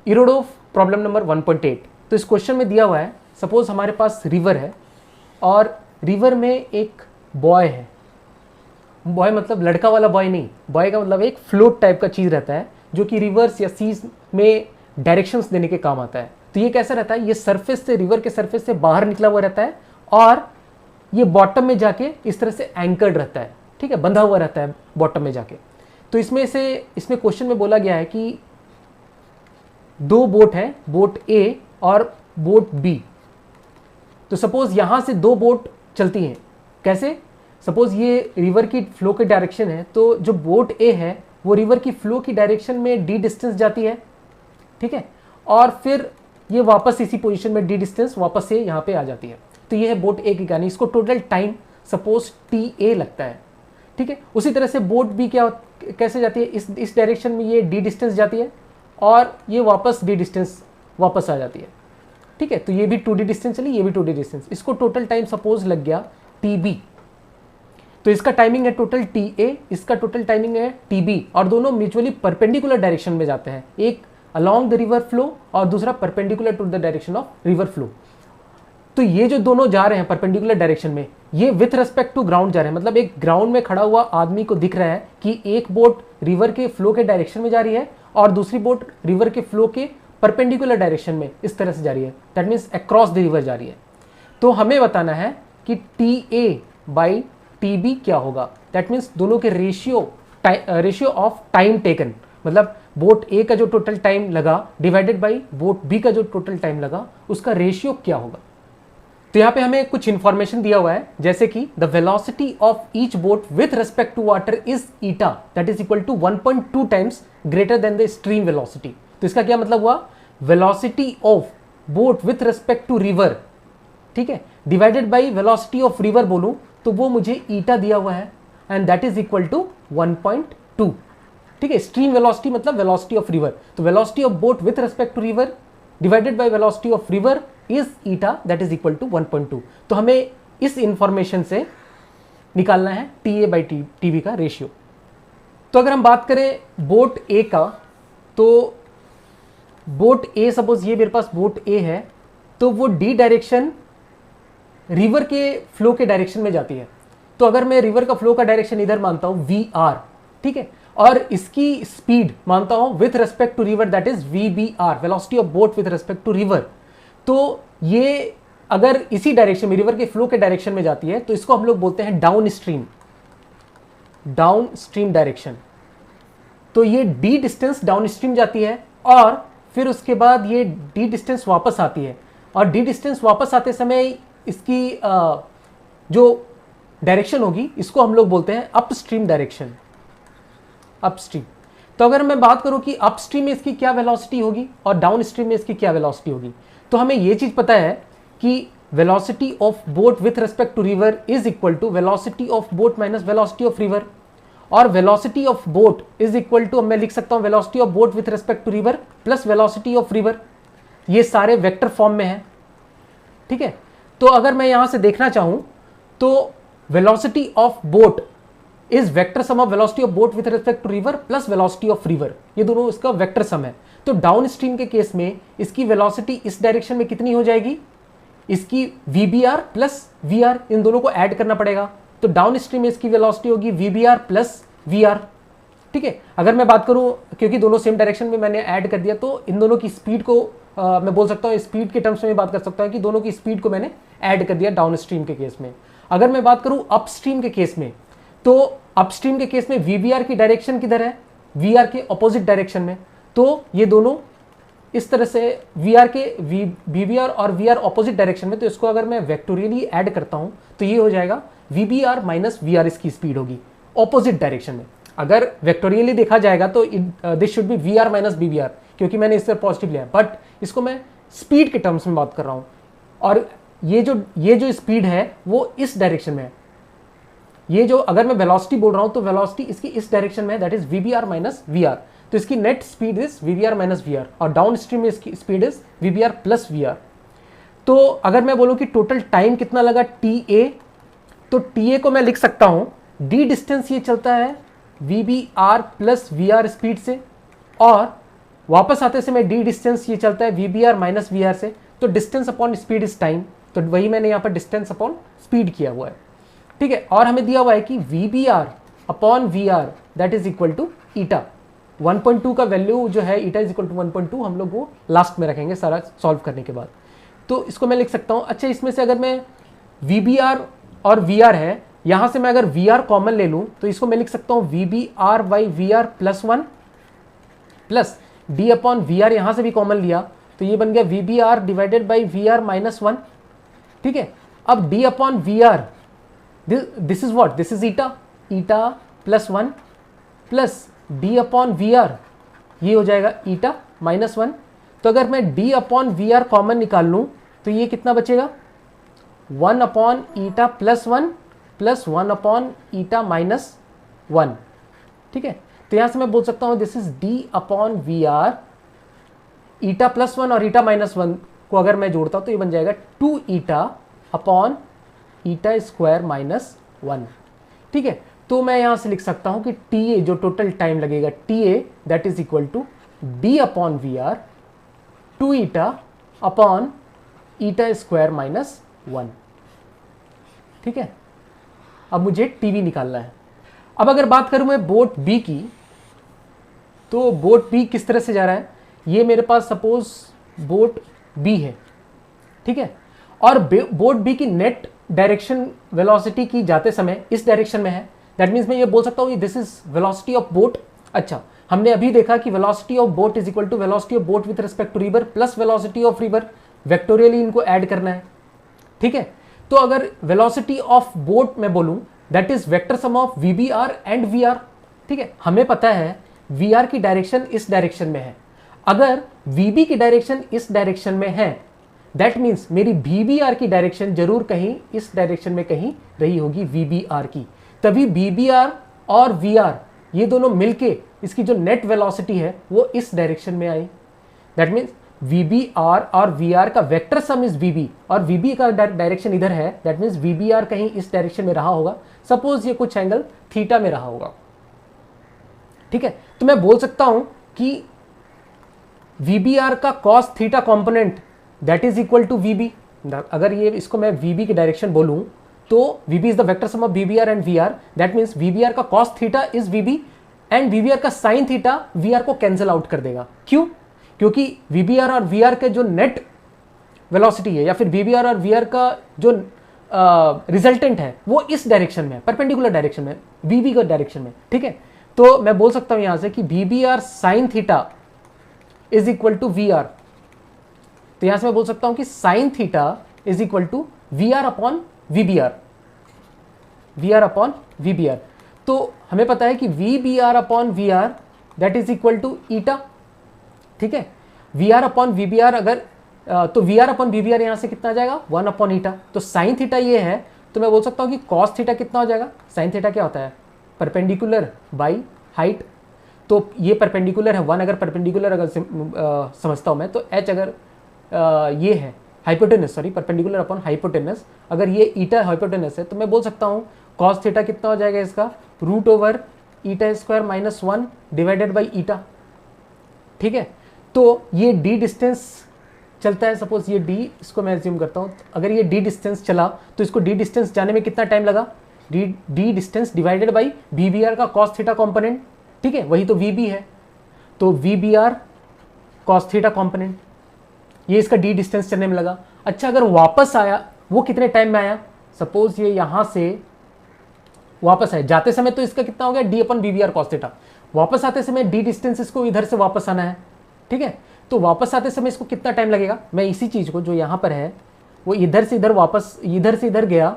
Irodov problem number 1.8। तो इस question में दिया हुआ है, सपोज हमारे पास रिवर है और रिवर में एक बॉय है। बॉय मतलब लड़का वाला बॉय नहीं, बॉय का मतलब एक फ्लोट टाइप का चीज़ रहता है जो कि रिवर्स या सीज में डायरेक्शंस देने के काम आता है। तो ये कैसा रहता है, ये सरफेस से, रिवर के सरफेस से बाहर निकला हुआ रहता है और ये बॉटम में जाके इस तरह से एंकर्ड रहता है, ठीक है, बंधा हुआ रहता है बॉटम में जाके। तो इसमें क्वेश्चन में बोला गया है कि दो बोट है, बोट ए और बोट बी। तो सपोज यहां से दो बोट चलती हैं, कैसे, सपोज ये रिवर की फ्लो के डायरेक्शन है, तो जो बोट ए है वो रिवर की फ्लो की डायरेक्शन में डी डिस्टेंस जाती है, ठीक है, और फिर ये वापस इसी पोजीशन में डी डिस्टेंस वापस से यहाँ पे आ जाती है। तो ये है बोट ए की कहानी। इसको total time suppose T A लगता है, ठीक है। उसी तरह से बोट बी कैसे जाती है, इस डायरेक्शन में ये डी डिस्टेंस जाती है और ये वापस डी डिस्टेंस वापस आ जाती है, ठीक है। तो ये भी 2D डिस्टेंस चली, ये भी 2D डिस्टेंस। इसको टोटल टाइम सपोज लग गया टी बी। तो इसका टाइमिंग है टोटल टी ए, इसका टोटल टाइमिंग है टी बी, और दोनों म्यूचुअली परपेंडिकुलर डायरेक्शन में जाते हैं, एक अलोंग द रिवर फ्लो और दूसरा perpendicular to the direction of river flow. तो ये जो दोनों जा रहे हैं परपेंडिकुलर डायरेक्शन में, ये विथ रेस्पेक्ट टू ग्राउंड जा रहे हैं। मतलब एक ग्राउंड में खड़ा हुआ आदमी को दिख रहा है कि एक बोट रिवर के फ्लो के डायरेक्शन में जा रही है और दूसरी बोट रिवर के फ्लो के परपेंडिकुलर डायरेक्शन में इस तरह से जा रही है, that means across the river जा रही है। तो हमें बताना है कि T A by T B क्या होगा, दैट मीन्स दोनों के रेशियो ऑफ टाइम टेकन, मतलब बोट ए का जो टोटल टाइम लगा डिवाइडेड बाई बोट बी का जो टोटल टाइम लगा, उसका रेशियो क्या होगा। तो यहाँ पे हमें कुछ इंफॉर्मेशन दिया हुआ है, जैसे कि the velocity of each boat with respect to water is eta that is equal to 1.2 times greater than the stream velocity. तो इसका क्या मतलब हुआ, velocity of boat with respect to river, ठीक है, divided by velocity of river बोलूं तो वो मुझे ईटा दिया हुआ है and that is equal to 1.2, ठीक है। स्ट्रीम वेलोसिटी मतलब वेलोसिटी ऑफ रिवर, तो velocity of boat with respect to river divided by velocity of river is eta that is equal to 1.2। तो हमें इस इंफॉर्मेशन से निकालना है T A by T B का रेशियो। तो अगर हम बात करें बोट ए का, तो बोट ए, सपोज ये मेरे पास बोट ए है, तो वो डी डायरेक्शन रिवर के फ्लो के डायरेक्शन में जाती है। तो अगर मैं रिवर का फ्लो का डायरेक्शन इधर मानता हूं वी आर, ठीक है, और इसकी स्पीड मानता हूं with respect to river that is V B R, velocity of boat with respect to river. तो ये अगर इसी डायरेक्शन में रिवर के फ्लो के डायरेक्शन में जाती है तो इसको हम लोग बोलते हैं डाउन स्ट्रीम डायरेक्शन। तो ये डी डिस्टेंस डाउन स्ट्रीम जाती है और फिर उसके बाद ये डी डिस्टेंस वापस आती है, और डी डिस्टेंस वापस आते समय इसकी जो डायरेक्शन होगी इसको हम लोग बोलते हैं अपस्ट्रीम डायरेक्शन, अपस्ट्रीम। तो अगर मैं बात करूं कि अपस्ट्रीम में इसकी क्या वेलोसिटी होगी और डाउन स्ट्रीम में इसकी क्या वेलोसिटी होगी, तो हमें यह चीज पता है कि velocity of boat with respect to river is equal to velocity of boat minus velocity of river, और velocity of boat is equal to, मैं लिख सकता हूं velocity of boat with respect to river plus velocity of river. ये सारे vector form में है, ठीक है। तो अगर मैं यहां से देखना चाहूं तो velocity of boat is vector sum of velocity of boat with respect to river plus velocity of river, ये दोनों इसका वेक्टर सम है। तो डाउन स्ट्रीम के केस में इसकी वेलोसिटी इस डायरेक्शन में कितनी हो जाएगी, इसकी VBR प्लस VR, इन दोनों को ऐड करना पड़ेगा। तो डाउन स्ट्रीम में इसकी वेलोसिटी होगी VBR प्लस VR, ठीक है। अगर मैं बात करूं, क्योंकि दोनों सेम डायरेक्शन में मैंने ऐड कर दिया, तो इन दोनों की स्पीड को मैं बोल सकता हूं, स्पीड के टर्म्स में बात कर सकता हूं कि दोनों की स्पीड को मैंने ऐड कर दिया डाउन स्ट्रीम के केस में। अगर मैं बात करूं अपस्ट्रीम के केस में, तो अपस्ट्रीम के केस में VBR की डायरेक्शन किधर है, VR के ऑपोजिट डायरेक्शन में। तो ये दोनों इस तरह से VBR और VR ऑपोजिट डायरेक्शन में, तो इसको अगर मैं वेक्टोरियली ऐड करता हूं तो ये हो जाएगा VBR माइनस VR, इसकी स्पीड होगी ऑपोजिट डायरेक्शन में। अगर वेक्टोरियली देखा जाएगा तो this should be VR minus BBR, क्योंकि मैंने इससे पॉजिटिव लिया है, बट इसको मैं स्पीड के टर्म्स में बात कर रहा हूं, और ये जो स्पीड है वो इस डायरेक्शन में है। ये जो अगर मैं वेलोसिटी बोल रहा हूं तो वेलोसिटी इसकी इस डायरेक्शन में है, that is VBR minus VR। तो इसकी net speed is VBR minus VR, और डाउन स्ट्रीम में इसकी speed is VBR plus VR। तो अगर मैं बोलूं कि टोटल टाइम कितना लगा TA, तो TA को मैं लिख सकता हूं, डी डिस्टेंस ये चलता है VBR प्लस VR स्पीड से, और वापस आते समय डी डिस्टेंस ये चलता है V B R minus V R से, तो distance upon speed is time, तो वही मैंने यहाँ पर डिस्टेंस अपॉन स्पीड किया हुआ है, ठीक है। और हमें दिया हुआ है कि we B R upon V R that is equal to eta. 1.2 का वैल्यू जो है ईटा इज इक्वल टू 1.2, हम लोग वो लास्ट में रखेंगे सारा सॉल्व करने के बाद। तो इसको मैं लिख सकता हूँ। अच्छा, इसमें से अगर मैं वी बी आर और वी आर है, यहाँ से मैं अगर वी आर कॉमन ले लूँ तो इसको मैं लिख सकता हूँ V B R by V R plus 1 plus D upon V R, यहाँ से भी कॉमन लिया तो ये बन गया V B R divided by V R minus 1, ठीक है। अब D upon V R, this is what, this is eta, eta plus 1 plus D upon V R, ये हो जाएगा ईटा माइनस 1। तो अगर मैं D upon V R common निकाल लूँ तो ये कितना बचेगा, 1 अपॉन ईटा प्लस 1 प्लस 1 अपॉन ईटा माइनस 1, ठीक है। तो यहाँ से मैं बोल सकता हूँ this is D upon V R, eta plus 1 और ईटा माइनस 1 को अगर मैं जोड़ता हूँ तो ये बन जाएगा 2 eta upon eta square minus 1, ठीक है। तो मैं यहाँ से लिख सकता हूँ कि टी ए जो टोटल टाइम लगेगा, T A that is equal to D upon V R 2 eta upon eta square minus 1, ठीक है। अब मुझे टी वी निकालना है। अब अगर बात करूँ मैं बोट बी की, तो बोट बी किस तरह से जा रहा है, ये मेरे पास सपोज बोट बी है, ठीक है, और बोट बी की नेट डायरेक्शन वेलोसिटी की जाते समय इस डायरेक्शन में है। दैट मीन्स मैं ये बोल सकता हूँ this is velocity of boat. अच्छा, हमने अभी देखा कि velocity of boat is equal to velocity of boat with respect to river plus velocity of river, vectorially इनको ऐड करना है, ठीक है। तो अगर वेलोसिटी ऑफ बोट में बोलूं that is vector sum of we B are and we r, ठीक है। हमें पता है वी आर की डायरेक्शन इस डायरेक्शन में है, अगर वी बी की डायरेक्शन इस डायरेक्शन में है दैट मीन्स मेरी वी बी आर की डायरेक्शन जरूर कहीं इस डायरेक्शन में कहीं रही होगी वी बी आर की, तभी वी बी आर और वी आर ये दोनों मिलके इसकी जो नेट वेलोसिटी है वो इस डायरेक्शन में आई। That means V B R और वी आर का vector sum is V B, और वी बी का डायरेक्शन इधर है, that means V B R कहीं इस डायरेक्शन में रहा होगा, सपोज ये कुछ एंगल थीटा में रहा होगा, ठीक है। तो मैं बोल सकता हूं कि वी बी आर का cos theta component that is equal to v b. अगर ये इसको मैं वी बी की डायरेक्शन बोलूं तो we B is the vector sum of we B are and we R, that means V B are का cos theta is V B and V B are का sine theta V R को cancel out कर देगा। क्यों? क्योंकि V B R और V R के जो नेट वेलोसिटी है या फिर वी बी आर और वी आर का जो रिजल्टेंट है वो इस डायरेक्शन में है, परपेंडिकुलर डायरेक्शन में, वी बी का डायरेक्शन में, ठीक है। तो मैं बोल सकता हूं यहां से कि we B R sine theta is equal to V R, तो यहां से मैं बोल सकता हूं कि sine theta is equal to V R upon V B R, V R upon V B R. तो हमें पता है कि we B R upon V R that is equal to eta, ठीक है। We R upon V B R अगर तो V R upon V B are यहां से कितना आ जाएगा 1 अपॉन ईटा, तो साइन थीटा ये है, तो मैं बोल सकता हूं कि कॉस थीटा कितना हो जाएगा, साइन थीटा क्या होता है परपेंडिकुलर बाई हाइट, तो ये परपेंडिकुलर है 1 अगर परपेंडिकुलर अगर समझता हूं मैं, तो h अगर ये है hypotenuse, sorry perpendicular upon hypotenuse, अगर ये ईटा हाइपोटेनस है तो मैं बोल सकता हूँ कॉस थीटा कितना हो जाएगा इसका root over eta square minus 1 divided by eta, ठीक है। तो ये डी डिस्टेंस चलता है, सपोज ये डी, इसको मैं एज्यूम करता हूँ, अगर ये डी डिस्टेंस चला तो इसको डी डिस्टेंस जाने में कितना टाइम लगा, d distance divided by v B are का कॉस थीटा कॉम्पोनेंट, ठीक है, वही तो वी बी है, तो we B r cos theta component, ये इसका डी डिस्टेंस चलने में लगा। अच्छा, अगर वापस आया वो कितने टाइम में आया, सपोज ये यहां से वापस आया, जाते समय तो इसका कितना हो गया डी अपन v B r cos theta, वापस आते समय डी डिस्टेंस इसको इधर से वापस आना है, ठीक है। तो वापस आते समय इसको कितना टाइम लगेगा, मैं इसी चीज को जो यहाँ पर है वो इधर से इधर वापस, इधर से इधर गया,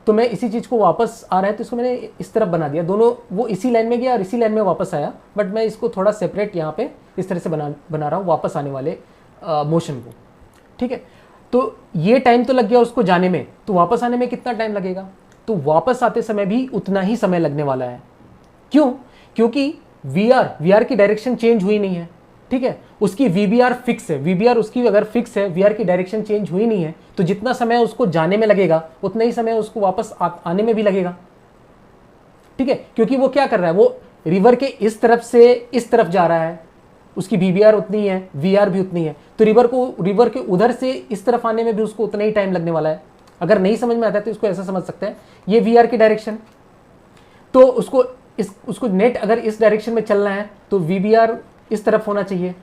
तो मैं इसी चीज को वापस आ रहा है तो इसको मैंने इस तरफ बना दिया, दोनों वो इसी लाइन में गया और इसी लाइन में वापस आया, बट मैं इसको थोड़ा सेपरेट यहाँ पे इस तरह से बना रहा हूँ वापस आने वाले मोशन को, ठीक है। तो ये टाइम तो लग गया उसको जाने में, तो वापस आने में कितना टाइम लगेगा, तो वापस आते समय भी उतना ही समय लगने वाला है। क्यों? क्योंकि वी आर की डायरेक्शन चेंज हुई नहीं है, ठीक है, उसकी वी बी आर फिक्स है, वी बी आर उसकी अगर फिक्स है, वी आर की डायरेक्शन चेंज हुई नहीं है, तो जितना समय उसको जाने में लगेगा उतना ही समय उसको वापस आने में भी लगेगा, ठीक है। क्योंकि वो क्या कर रहा है, वो रिवर के इस तरफ से इस तरफ जा रहा है, उसकी वीबीआर उतनी है, वीआर भी उतनी है, तो रिवर के उधर से इस तरफ आने में भी उसको उतना ही टाइम लगने वाला है। अगर नहीं समझ में आता है तो इसको ऐसा समझ सकते हैं, ये वीआर की डायरेक्शन, तो उसको नेट अगर इस डायरेक्शन में चलना है तो वीबीआर इस तरफ होना चाहिए,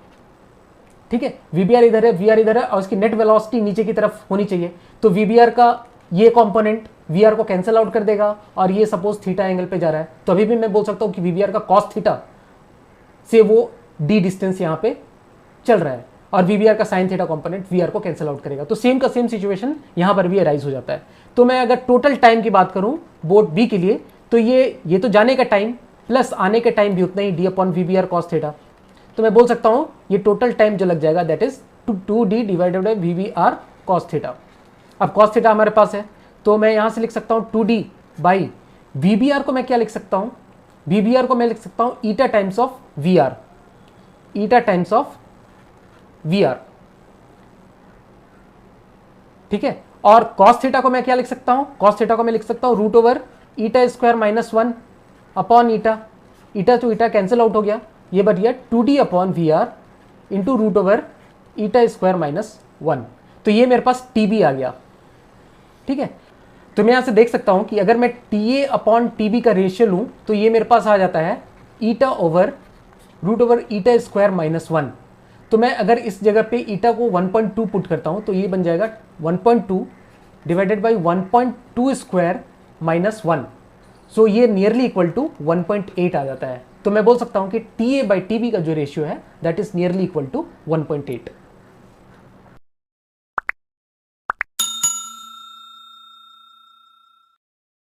ठीक है, वीबीआर इधर है, वीआर इधर है, और उसकी नेट वेलोसिटी नीचे की तरफ होनी चाहिए। तो वीबीआर का ये कंपोनेंट वीआर को कैंसिल आउट कर देगा, और ये सपोज थीटा एंगल पे जा रहा है, तो अभी भी मैं बोल सकता हूं कि वीबीआर का कॉस थीटा से वो डी डिस्टेंस यहां पे चल रहा है, और वीबीआर का साइन थीटा कंपोनेंट वीआर को कैंसिल आउट करेगा। तो सेम का सेम सिचुएशन यहां पर भी अराइज हो जाता है। तो मैं अगर टोटल टाइम की बात करूं बोट बी के लिए, तो ये तो जाने का टाइम प्लस आने का टाइम भी उतना ही, D upon V B R cos theta. तो मैं बोल सकता हूं ये टोटल टाइम जो लग जाएगा that is 2d divided by VBR cos theta. अब कॉस थीटा हमारे पास है, तो मैं यहां से लिख सकता हूं 2d बाई वीबीआर को मैं क्या लिख सकता हूं, वीबीआर को मैं लिख सकता हूं eta times of VR, eta times of VR, ठीक है। और कॉस थीटा को मैं क्या लिख सकता हूं, कॉस थीटा को मैं लिख सकता हूं root over eta square minus 1 upon eta, eta to eta cancel out हो गया, ये बट गया 2d upon VR into root over eta square minus 1। तो ये मेरे पास टीबी आ गया, ठीक है। तो मैं यहां से देख सकता हूं कि अगर मैं टी ए अपॉन टीबी का रेशियो लूं तो ये मेरे पास आ जाता है ईटा over root over eta square minus 1। तो मैं अगर इस जगह पे ईटा को 1.2 पुट करता हूं तो ये बन जाएगा 1.2 डिवाइडेड बाई 1.2 स्क्वायर माइनस 1। सो ये नियरली इक्वल टू 1.8 आ जाता है। तो मैं बोल सकता हूं कि T A by T B का जो रेशियो है that is nearly equal to 1.8।